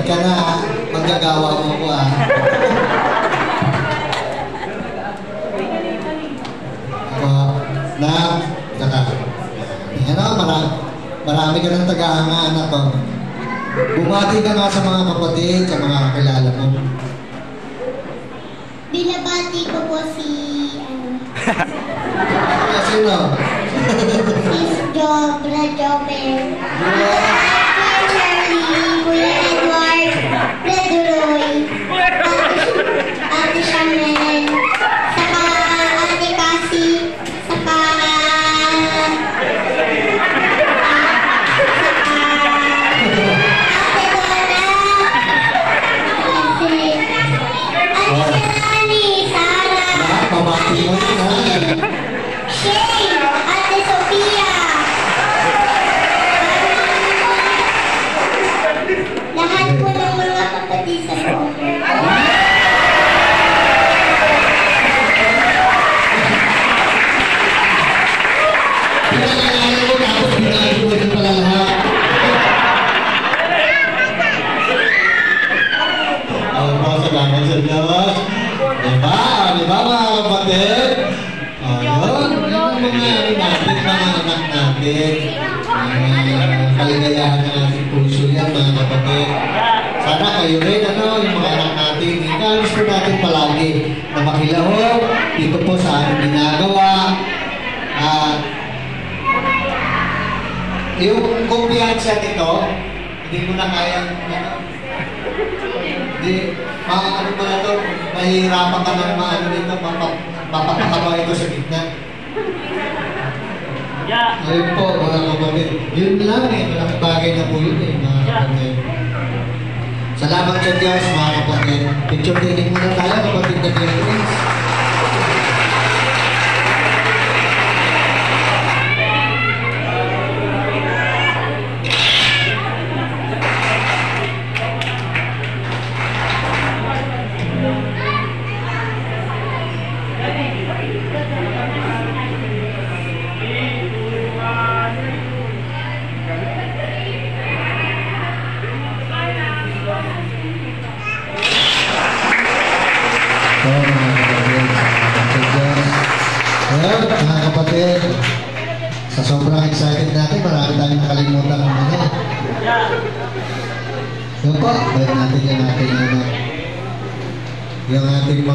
ka na, manggagawa mo ko na, saka, marami ka ng taga-hanga, anak ko. Bumati ka nga sa mga kapatid, sa mga kakilala mo. Binabati ko po si, Sino? Si Jobra Jobel. Kuya Edward, Leduroy, Ate Chanel, saka Ate Cassie, saka Ate Donna, Ate Shani, Sarah, Pamati mo na. Shane, Ate Sophia. Lahat po ng mga kapatid sa buhay. Pinakalanan mo tapos binali mo ito pala lahat. Ayun po, salamat sa Diyos. Diba? Diba mga kapatid? Ayun, yun ang mga anak natin. Kaligayahan ng ating puso yan mga kapatid. Sana kayo rin, yung mga anak natin, ikalis po natin palagi na makilahok dito po sa aming ginagawa. At yung kumpiyansa nito, hindi mo na kaya, ano ba na ito, mahihirapan ka ng maano nito, mapapakaba ito sa gitna. Ayun po, mga kapatid. Yun lang malaking bagay na po yun mga kapatid. Salamat sa Diyos, mga kapatid. Picture taking muna tayo, kapatid na Beatrice. Mga kapatid, sa sobrang excited natin, marami tayong nakalimutan ng mga. Yun po, balik natin yung ating mga